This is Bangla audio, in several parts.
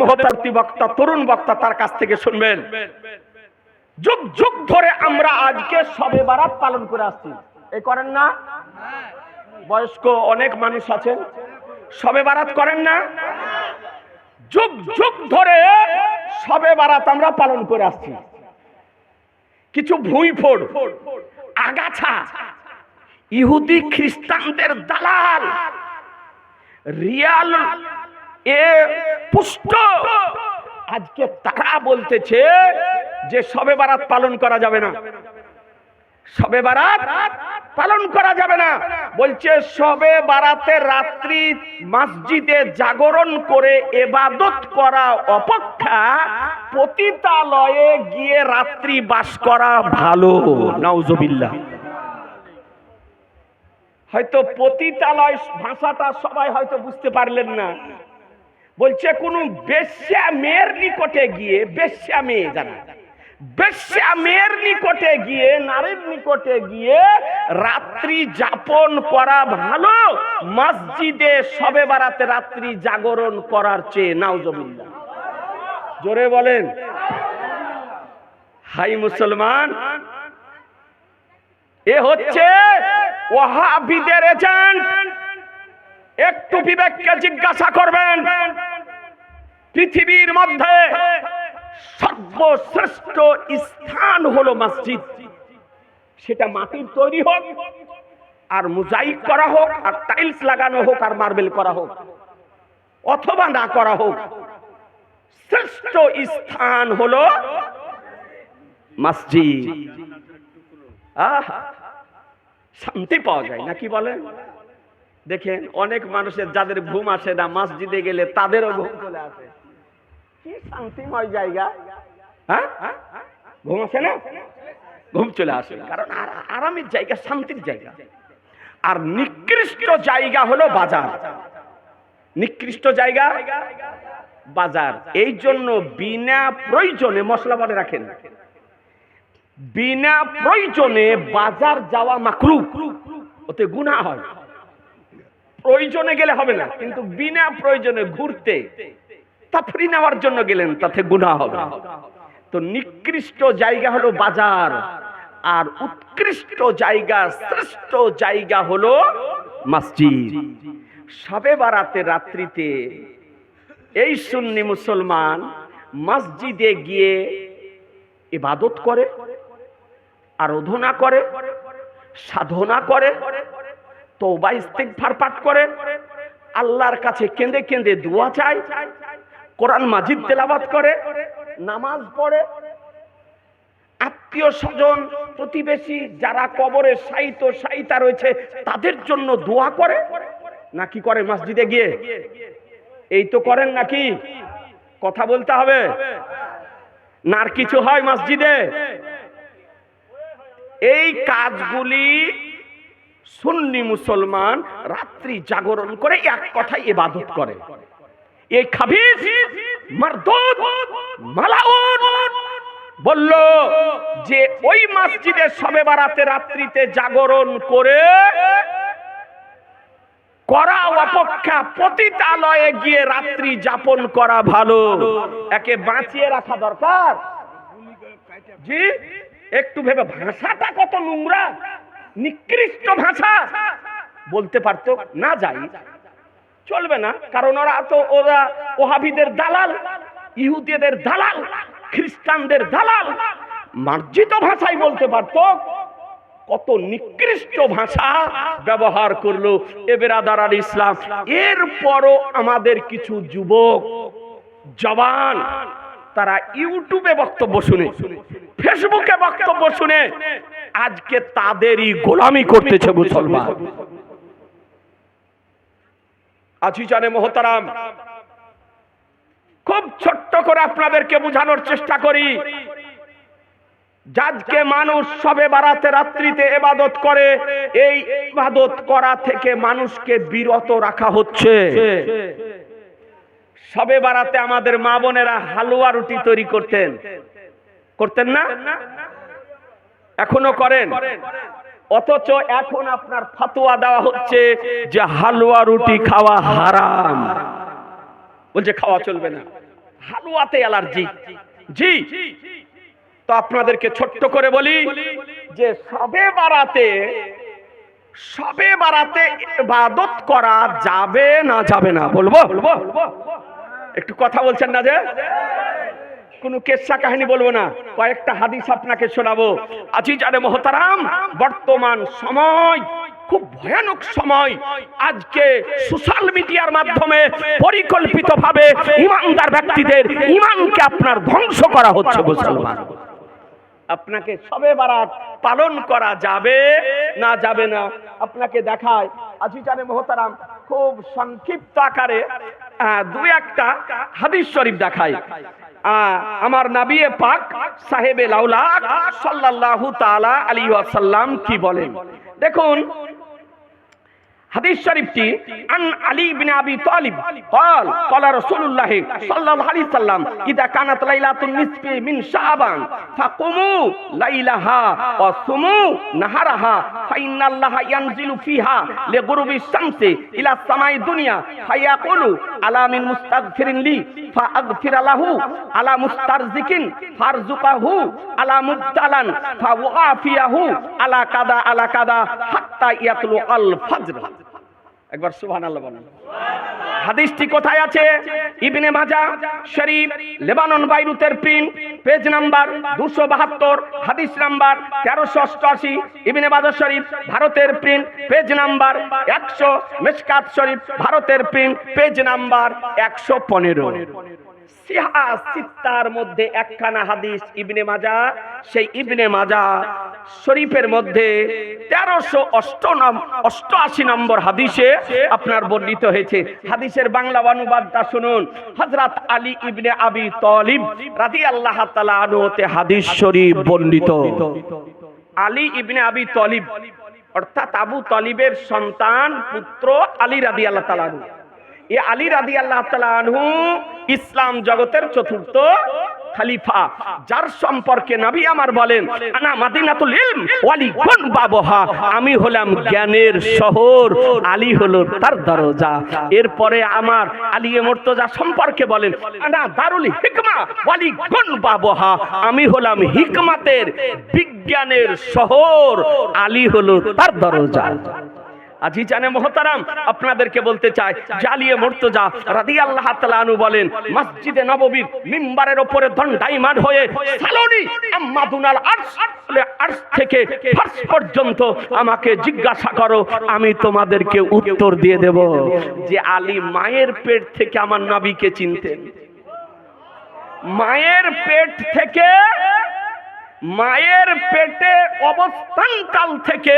মহতারতি বক্তা, তরুণ বক্তা, তার কাছ থেকে শুনবেন। যুগ যুগ ধরে আমরা আজকে শবে বারাত পালন করে আসছি, এই করেন না? বয়স্ক অনেক মানুষ আছেন, শবে বারাত করেন না? যুগ যুগ ধরে শবে বারাত আমরা পালন করে আসছি। কিছু ভুঁইফোড়, আগাছা, ইহুদি খ্রিস্টানদের দালাল, রিয়াল এ পুষ্ট, আজকে তারা বলতেছে যে শবে বারাত পালন করা যাবে না, শবে বারাত পালন করা যাবে না। বলছে শবে বারাতের রাত্রি মসজিদে জাগরণ করে ইবাদত করা অপেক্ষা পতিতালয়ে গিয়ে রাত্রি বাস করা ভালো। নাউজুবিল্লাহ। হয়তো পতিতালয় ভাষাটা সবাই হয়তো বুঝতে পারলেন না। বলছে কোন বেশ্যা মেয়ের নিকটে গিয়ে, বেশ্যা মেয়ে জানা, বেশ্যা মেয়ের নিকটে গিয়ে, নারীর নিকটে গিয়ে রাত্রি যাপন করা ভালো মসজিদে শবে বারাতে রাত্রি জাগরণ করার চেয়ে। নাউজুবিল্লাহ। জোরে বলেন। হাই মুসলমান, এ হচ্ছে ওয়াহাবিদের এজেন্ট। একটু বিবেককে জিজ্ঞাসা করবেন, পৃথিবীর মধ্যে সর্বশ্রেষ্ঠ স্থান হলো মসজিদ। সেটা মাটির তৈরি হোক, আর মোজাইক করা হোক, আর টাইলস লাগানো হোক, আর মার্বেল করা হোক, অথবা না করা হোক, শ্রেষ্ঠ স্থান হলো মসজিদ। শান্তি পাওয়া যায় না, কি বলেন? দেখেন অনেক মানুষের যাদের ঘুম আসে না, মসজিদে গেলে তাদেরও ঘুম চলে আসে। কি শান্তিময় জায়গা, হ্যাঁ? ঘুম আসে না? ঘুম চলে আসে, কারণ আরামের জায়গা, শান্তির জায়গা। আর নিকৃষ্ট জায়গা হলো বাজার। নিকৃষ্ট জায়গা বাজার। এই জন্য বিনা প্রয়োজনে, মশলা বলে রাখেন, বিনা প্রয়োজনে বাজার যাওয়া মাকরুহ, ওতে গুনাহ হয়। প্রয়োজনে গেলে হবে না, কিন্তু বিনা প্রয়োজনে ঘুরতে, তাফরি নেওয়ার জন্য গেলেন, তাতে গুনাহ হবে। তো নিকৃষ্ট জায়গা হলো বাজার, আর উৎকৃষ্ট জায়গা, শ্রেষ্ঠ জায়গা হলো মসজিদ। শবে বারাতে রাত্রিতে এই সুন্নি মুসলমান মসজিদে গিয়ে ইবাদত করে, আরাধনা করে, সাধনা করে, তওবা ইস্তিগফার পাঠ করে, আল্লাহর কাছে কেঁদে কেঁদে দোয়া চায়, কোরআন মাজিদ তেলাওয়াত করে, নামাজ পড়ে, আত্মীয় স্বজন প্রতিবেশী যারা কবরে শায়িত শায়িতা রয়েছে তাদের জন্য দোয়া করে। নাকি করে মসজিদে গিয়ে? এই তো করেন নাকি? কথা বলতে হবে না, আর কিছু হয় মসজিদে? এই কাজগুলি সুন্নি মুসলমান রাত্রি জাগরণ করে এক কথায় ইবাদত করে। এই খাবিস মারদুদ মালাউন বলল যে ওই মসজিদে শবে বারাতে রাত্রিতে জাগরণ করে করা অপেক্ষা পতিতালয়ে গিয়ে রাত্রি যাপন করা ভালো। একে বাঁচিয়ে রাখা দরকার। জি, একটু ভেবে, ভাষাটা কত নোংরা, নিকৃষ্ট ভাষা। বলতে পারতো না, যাই চলবে না, কারণ ওরা ওহাবিদের দালাল, ইহুদিদের দালাল, খ্রিস্টানদের দালাল। মার্জিত ভাষায় বলতে পারতো, কত নিকৃষ্ট ভাষা ব্যবহার করলো এ বেরাদার ইসলাম। এরপরও আমাদের কিছু যুবক জওয়ান তারা ইউটিউবে বক্তব্য শুনে, ফেসবুকে বক্তব্য শুনে আজকে তাদেরই গোলামি করতেছে মুসলমান। আজিজানে মোহতারাম, খুব ছোট্ট করে আপনাদেরকে বোঝানোর চেষ্টা করি। আজকে মানুষ শবে বারাতে রাত্রিতে ইবাদত করে, এই ইবাদত করা থেকে মানুষকে বিরত রাখা হচ্ছে। শবে বারাতে আমাদের মা বোনেরা হালুয়া রুটি তৈরি করতেন না? এখনো করেন। অথচ এখন আপনার ফতোয়া দেওয়া হচ্ছে যে হালুয়া রুটি খাওয়া হারাম, বলছে খাওয়া চলবে না। হালুয়াতে অ্যালার্জি। জি, তো আপনাদেরকে ছোট্ট করে বলি যে শবে বারাতে ইবাদত করা যাবে না যাবে না? বলবো একটু কথা বলছেন না যে? কোনো কেসা কাহিনী বলবো না, কয়েকটা হাদিস আপনাকে শোনাবো। আজিজানে মোহতারাম, বর্তমান সময় খুব ভয়ানক সময়। আজকে সোশ্যাল মিডিয়ার মাধ্যমে পরিকল্পিতভাবে ইমানদার ব্যক্তিদের ইমানকে আপনার ধ্বংস করা হচ্ছে। মুসলমান, আপনাকে শবে বারাত পালন করা যাবে না যাবে না? আপনাকে দেখায় আজিজানে মোহতারাম, খুব সংক্ষিপ্ত আকারে দুই একটা হাদিস শরীফ দেখায়। আমার নবী পাক সাহেবে লাউলাক সাল্লাল্লাহু তাআলা আলাইহি ওয়াসাল্লাম কি বলেন দেখুন। হাদিস শরীফটি আন আলী ইবনে আবি তালিব قال قال رسول الله صلى الله عليه وسلم اذا كانت ليله النصف من شعبان فقوموا ليلها وصوموا نهارها فان الله ينزل فيها لغروب الشمس الى السماء الدنيا فيقول الا من مستغفر لي فاغفر له الا مسترزق فارزقه الا مبتلا فوافيه الا كذا حتى يطلع الفجر। একবার সুবহানাল্লাহ বলেন। হাদিসটি কোথায় আছে? ইবনে মাজাহ শরীফ, লেবানন বাইরুতের প্রিন্ট, পেজ নাম্বার 272, হাদিস নাম্বার 1388। ইবনে মাজাহ শরীফ, ভারতের প্রিন্ট, পেজ নাম্বার 100। মিশকাত শরীফ, ভারতের প্রিন্ট, পেজ নাম্বার 115। সিহা সিত্তার মধ্যে একখানা হাদিস ইবনে মাজাহ, সেই ইবনে মাজাহ শরীফের মধ্যে 1388 নম্বর হাদিসে আপনার বর্ণিত হয়েছে। হাদিসের বাংলা অনুবাদটা শুনুন। হযরত আলী ইবনে আবি তালিব রাদিয়াল্লাহু তাআলা আনহু হতে হাদিস শরীফ বর্ণিত। আলী ইবনে আবি তালিব অর্থাৎ আবু তালিবের সন্তান পুত্র আলী রাদিয়াল্লাহু তাআলা আনহু। এই আলী রাদিয়াল্লাহু তাআলা আনহু ইসলাম জগতের চতুর্থ খলিফা, যার সম্পর্কে নবী আমার বলেন আনা মাদিনাতুল ইলম ওয়ালি গুন বাবহা, আমি হলাম জ্ঞানের শহর, আলী হলো তার দরজা। এরপরে আমার আলী মুর্তজা সম্পর্কে বলেন আনা দারুল হিকমা ওয়ালি গুন বাবহা, আমি হলাম হিকমতের বিজ্ঞানের শহর, আলী হলো তার দরজা। আজিজানে মোহতারাম, আপনাদেরকে বলতে চাই জালিয়ে মুর্তজা রাদিয়াল্লাহু তাআলা আনহু বলেন মসজিদে নববীর মিম্বারের উপরে দণ্ডায়মান হয়ে সালোনি আম্মাদুনাল আরশ থেকে ফার্স পর্যন্ত আমাকে জিজ্ঞাসা করো, আমি তোমাদেরকে উত্তর দিয়ে দেব। যে আলী মায়ের পেট থেকে আমার নবীকে চিনতেন, মায়ের পেট থেকে, মায়ের পেটে অবস্থানকাল থেকে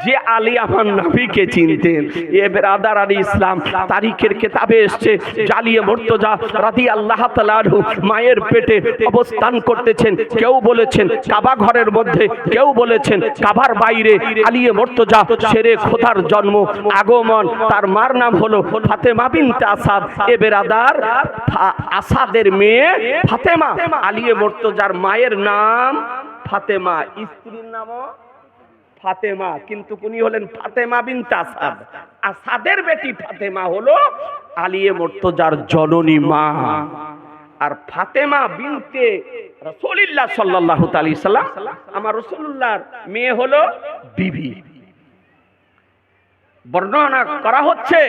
যে আলী আমার নবীকে চিনতেন। এ বেরাদার আলী ইসলাম, তারিখের কিতাবে এসেছে জালিয়ে মুর্তজা রাদিয়াল্লাহু তাআলা আনহু মায়ের পেটে অবস্থান করতেছেন। কেউ বলেছেন কাবা ঘরের মধ্যে, কেউ বলেছেন কাবার বাইরে। আলিয়ে মুর্তজা শেরে খোদার জন্ম, আগমন, তার মার নাম হলো ফাতেমা বিনতে আসাদ। এ বেরাদার আসাদের মেয়ে ফাতেমা, আলিয়ে মুর্তজার মায়ের নাম ফাতেমা, স্ত্রীর নামও ফাতেমা, কিন্তু উনি হলেন ফাতেমা বিনতে আসাদ। আসাদের বেটি ফাতেমা হলো আলিয়ে মুর্তজার জননী মা। আর ফাতেমা বিনতে রাসূলুল্লাহ সাল্লাল্লাহু আলাইহি সাল্লাম, আমার রাসূলুল্লাহর মেয়ে হলো বিবি। বর্ণনা করা হচ্ছে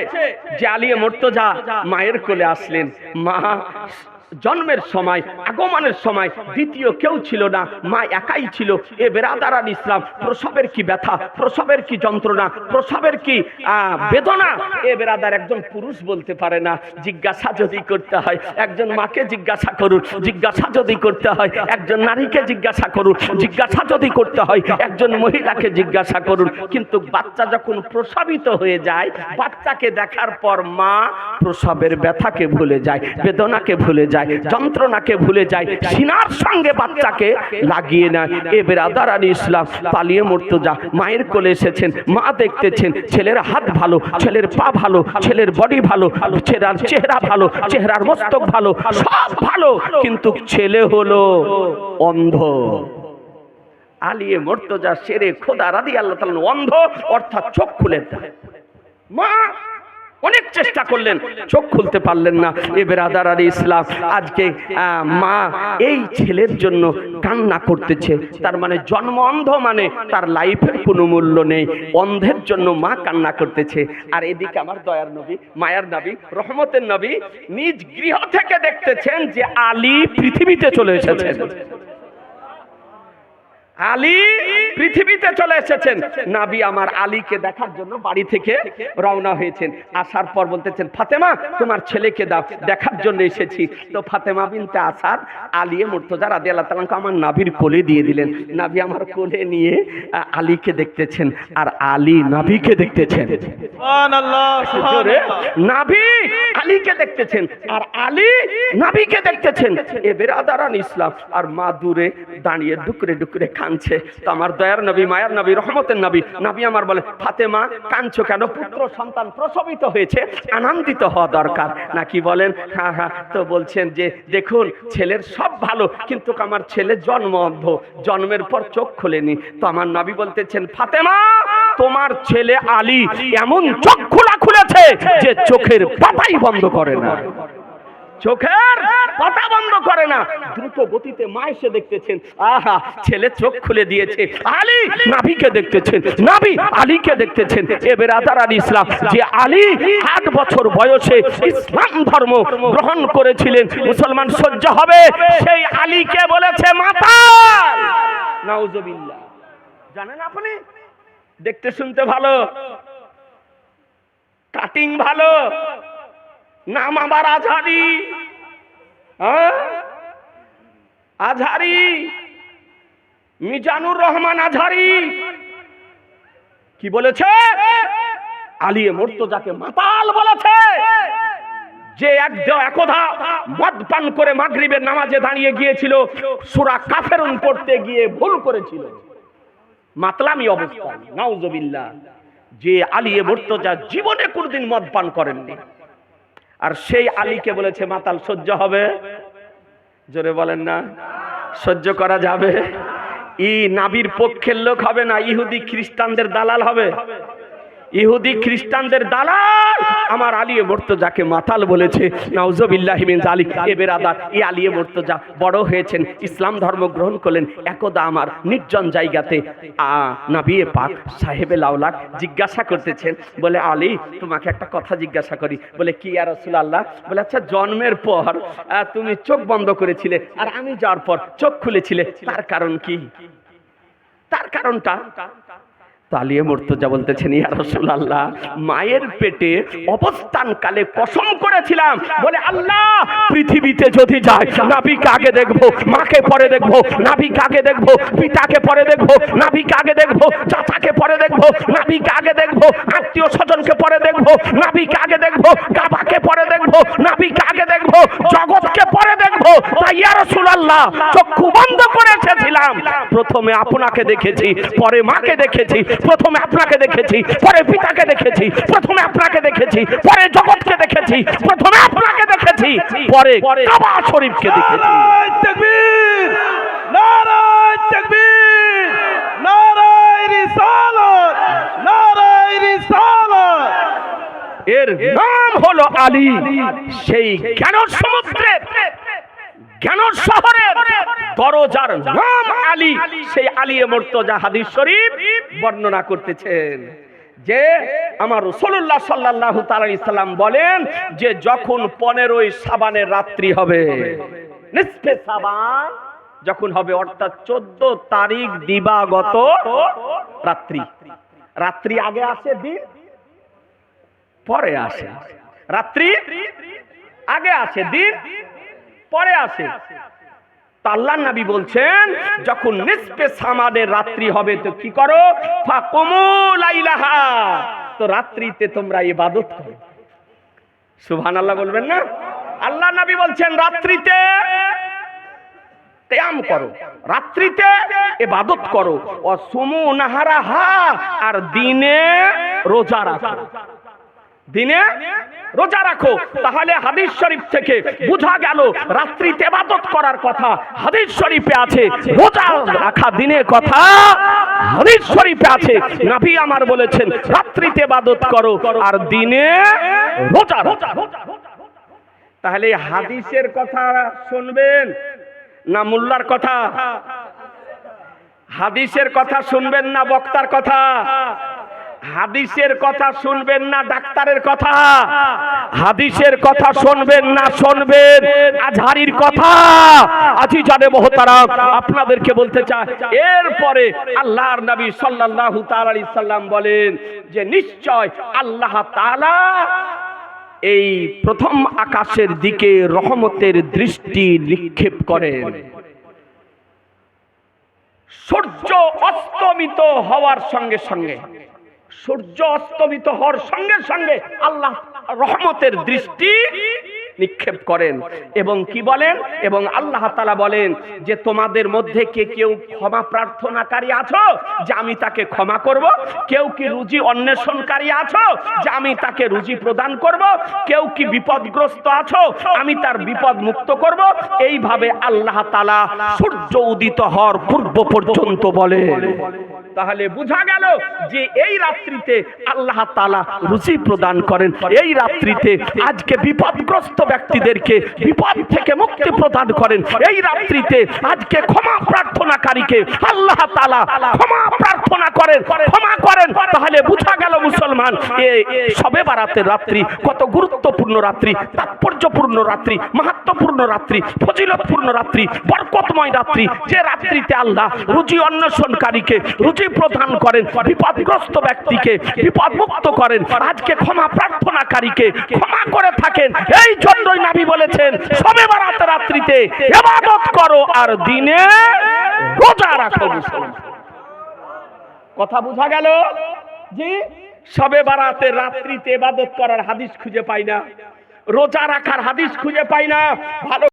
যে আলিয়ে মুর্তজা মায়ের কোলে আসলেন। মা জন্মের সময়, আগমনের সময় দ্বিতীয় কেউ ছিল না, মা একাই ছিল। এ বেরাদার আল ইসলাম, প্রসবের কি ব্যথা, প্রসবের কি যন্ত্রণা, প্রসবের কি বেদনা, এ বেরাদার একজন পুরুষ বলতে পারে না। জিজ্ঞাসা যদি করতে হয় একজন মাকে জিজ্ঞাসা করুন, জিজ্ঞাসা যদি করতে হয় একজন নারীকে জিজ্ঞাসা করুন, জিজ্ঞাসা যদি করতে হয় একজন মহিলাকে জিজ্ঞাসা করুন। কিন্তু বাচ্চা যখন প্রসবিত হয়ে যায়, বাচ্চাকে দেখার পর মা প্রসবের ব্যথাকে ভুলে যায়, বেদনাকে ভুলে যায়, যন্ত্রণাকে ভুলে যায়, সিনার সঙ্গে বাচ্চাকে লাগিয়ে নেয়। এ বেরাদার আলী ইসলাম, আলিয়ে মুর্তজা মায়ের কোলে এসেছেন, মা দেখতেছেন ছেলের হাত ভালো, ছেলের পা ভালো, ছেলের বডি ভালো, ছেলের চেহারা ভালো, চেহারার মস্তক ভালো, সব ভালো, কিন্তু ছেলে হলো অন্ধ। আলিয়ে মুর্তজা শেরে খোদা রাদিয়াল্লাহু তাআলা অন্ধ, অর্থাৎ চোখ খুলে দেয়। মা অনেক চেষ্টা করলেন, চোখ খুলতে পারলেন না। এ বেরাদার ইসলাম, আজকে মা এই ছেলের জন্য কান্না করতেছে। তার মানে জন্ম অন্ধ মানে তার লাইফের কোনো মূল্য নেই। অন্ধের জন্য মা কান্না করতেছে। আর এদিকে আমার দয়ার নবী, মায়ার নবী, রহমতের নবী নিজ গৃহ থেকে দেখতেছেন যে আলী পৃথিবীতে চলে এসেছেন। আলী পৃথিবীতে চলে এসেছেন। নবী আমার আলীকে দেখার জন্য বাড়ি থেকে রওনা হয়েছেন। আসার পর বলতেছেন, ফাতেমা তোমার ছেলেকে দাও, দেখার জন্য এসেছি। তো ফাতেমা বিনতে আসাদ আলী মুর্তজা রাদিয়াল্লাহু তাআলা আমার নবীর কোলে দিয়ে দিলেন। নবী আমার কোলে নিয়ে আলীকে দেখতেছেন আর আলী নবীকে দেখতেছেন। সুবহানাল্লাহ, সুবহানাল্লাহ। নবী আলীকে দেখতেছেন আর আলী নবীকে দেখতেছেন। এ বেরাদারান ইসলাম, আর মা দূরে দাঁড়িয়ে ডুকরে ডুকরে কাঁদছে। তো আমার দয়ার নবী, মায়ার নবী, রহমতের নবী, নবী আমার বলে, ফাতেমা কাঁদছো কেন? পুত্র সন্তান প্রসবিত হয়েছে, আনন্দিত হওয়া দরকার নাকি বলেন? হ্যাঁ হ্যাঁ। তো বলছেন যে দেখুন ছেলের সব ভালো, কিন্তু আমার ছেলে জন্ম অন্ধ, জন্মের পর চোখ খোলেনি। তো আমার নবী বলতেছেন, ফাতেমা তোমার ছেলে আলী এমন চোখ খোলা খুলেছে যে চোখের পাতাই বন্ধ করে না, চোখের পাতা বন্ধ করে না। দ্রুত গতিতে মা এসে দেখতেছেন, আহা ছেলে চোখ খুলে দিয়েছে। আলী নবীকে দেখতেছেন, নবী আলীকে দেখতেছেন। এ বেরাদারান ইসলাম, যে আলী 8 বছর বয়সে ইসলাম ধর্ম গ্রহণ করেছিলেন, মুসলমান সহ্য হবে, সেই আলীকে বলেছে মাতাল। নাউজুবিল্লাহ। জানেন আপনি, দেখতে শুনতে ভালো, কাটিং ভালো, নাম আবার আজহারি। আজহারি, মিজানুর রহমান আজহারি কি বলেছে? আলী মুর্তজাকে মাতাল বলেছে। যে একদা মদ পান করে মাগরিবের নামাজে দাঁড়িয়ে গিয়েছিল, সূরা কাফেরুন পড়তে গিয়ে ভুল করেছিল, মাতলামি অবস্থায়। নাউজুবিল্লাহ। যে আলী মুর্তজা জীবনে কোনদিন মদ পান করেননি, আর সেই আলীকে বলেছে মাতাল। সহ্য হবে? জোরে বলেন না। সহ্য করা যাবে? ই নাবির পক্ষের লোক হবে না, ইহুদি খ্রিস্টানদের দালাল হবে। ইহুদি খ্রিস্টানদের দালাল আমার আলী মুর্তজাকে মাতাল বলেছে। নাউজুবিল্লাহি মিন যালিক। এ বেরাদার, এই আলী মুর্তজা বড় হয়েছেন, ইসলাম ধর্ম গ্রহণ করলেন। একদা আমার নির্জন জায়গাতে নবী পাক সাহেবে লাউলাক জিজ্ঞাসা করতেছেন, বলে আলী তোমাকে একটা কথা জিজ্ঞাসা করি। বলে কি ইয়া রাসূলুল্লাহ? বলে আচ্ছা জন্মের পর তুমি চোখ বন্ধ করেছিলে আর আমি যাওয়ার পর চোখ খুলেছিলে, তার কারণ কি? তার কারণটা? আলী মুর্তজা বলতেছেন, ইয়া রাসূলুল্লাহ মায়ের পেটে অবস্থান কালে কসম করেছিলাম, বলে আল্লাহ পৃথিবীতে যদি যাই নবীকে আগে দেখবো, মাকে পরে দেখবো, নবীকে আগে দেখবো, পিতাকে পরে দেখবো, নবীকে আগে দেখবো, চাচাকে পরে দেখবো, নবীকে আগে দেখবো, আত্মীয় স্বজনকে পরে দেখবো, নবীকে আগে দেখবো, কাবাকে পরে দেখবো, নবীকে আগে দেখবো, জগৎকে পরে দেখবো। তাই ইয়া রাসূলুল্লাহ চক্ষু বন্ধ করে এসেছিলাম। প্রথমে আপনাকে দেখেছি, পরে মাকে দেখেছি, প্রথমে আপনাকে দেখেছি, পরে পিতাকে দেখেছি, প্রথমে আপনাকে দেখেছি, পরে জগৎকে দেখেছি, প্রথমে আপনাকে দেখেছি, পরে কাবা শরীফকে দেখেছি। তাকবীর, নারায়ে তাকবীর, নারায়ে রিসালাত, নারায়ে রিসালাত। এর নাম হলো আলী। সেই জ্ঞান সমুদ্রের, জ্ঞান শহরের দরজার নাম আলী। সেই আলী মুর্তজা হাদিস শরীফ বর্ণনা করতেছেন যে আমার রাসূলুল্লাহ সাল্লাল্লাহু তাআলা আলাইহি সাল্লাম বলেন যে যখন 15ই শাবানের রাত্রি হবে, নিসফে শাবান যখন হবে, অর্থাৎ 14 তারিখ দিবাগত রাত্রি। রাত্রি আগে আসে, দিন পরে আসে। রাত্রি আগে আসে, দিন পরে আসে। আল্লাহর নবী বলছেন যখন নিসফে শাবানের রাত্রি হবে তো কি করো? ফাকুমু লাইলাহা, তো রাত্রিতে তোমরা ইবাদত করো। সুবহানাল্লাহ বলবেন না? আল্লাহর নবী বলছেন রাত্রিতে কিয়াম করো, রাত্রিতে ইবাদত করো। ওয়াসুমু নাহারাহা, আর দিনে রোজা রাখো। দিনে রোজা রাখো। তাহলে হাদিস শরীফ থেকে বোঝা গেল রাত্রিতে ইবাদত করার কথা হাদিস শরীফে আছে, রোজা রাখা দিনের কথা হাদিস শরীফে আছে। নবী আমার বলেছেন রাত্রিতে ইবাদত করো আর দিনে রোজা রাখো। তাহলে হাদিসের কথা শুনবেন না মোল্লার কথা? হাদিসের কথা শুনবেন না বক্তার কথা? হাদিসের কথা শুনবেন না ডাক্তারের কথা? হাদিসের কথা শুনবেন না শুনবেন আজহারির কথা? আজি জানে মোহতারাম, আপনাদেরকে বলতে চাই, এরপরে আল্লাহর নবী সাল্লাল্লাহু তাআলা আলাইহি সাল্লাম বলেন যে নিশ্চয় আল্লাহ তাআলা এই প্রথম আকাশের দিকে রহমতের দৃষ্টি নিক্ষেপ করেন। সূর্য অস্তমিত হওয়ার সঙ্গে সঙ্গে, সূর্য অস্তমিত হওয়ার সঙ্গে সঙ্গে আল্লাহ রহমতের দৃষ্টি নিক্ষেপ করেন। এবং কি বলেন? এবং আল্লাহ তাআলা বলেন যে তোমাদের মধ্যে কে কেউ ক্ষমা প্রার্থনাকারী আছো যে আমি তাকে ক্ষমা করব? কেউ কি রুজি অন্বেষণকারী আছো যে আমি তাকে রুজি প্রদান করব? কেউ কি বিপদগ্রস্ত আছো আমি তার বিপদ মুক্ত করব? এইভাবে আল্লাহ তাআলা সূর্য উদিত হওয়ার পূর্ব পর্যন্ত বলেন। তাহলে বোঝা গেল যে এই রাত্রিতে আল্লাহ তাআলা রুজি প্রদান করেন। এই রাত্রিতে আজকে বিপদগ্রস্ত ব্যক্তিদেরকে বিপদ থেকে মুক্তি প্রদান করেন। এই রাত্রিতে আজকে ক্ষমা প্রার্থনাকারীকে আল্লাহ তাআলা ক্ষমা প্রার্থনা করেন, ক্ষমা করেন। তাহলে বোঝা গেল মুসলমান শবে বারাতের রাত্রি কত গুরুত্বপূর্ণ রাত্রি, তাৎপর্যপূর্ণ রাত্রি, মাহাত্ম্যপূর্ণ রাত্রি, ফজিলতপূর্ণ রাত্রি, বরকতময় রাত্রি। যে রাত্রিতে আল্লাহ রুজি অন্বেষণকারীকে রুজি প্রদান করেন, বিপদগ্রস্ত ব্যক্তিকে বিপদ মুক্ত করেন, আজকে ক্ষমা প্রার্থনাকারীকে ক্ষমা করে থাকেন। এই জন্যই নবী বলেছেন শবে বারাতের রাত্রিতে ইবাদত করো আর দিনে রোজা রাখো। কথা বোঝা গেল? জি, শবে বারাতের রাত্রিতে ইবাদত করার হাদিস খুঁজে পাই না, রোজা রাখার হাদিস খুঁজে পাই না। ভালো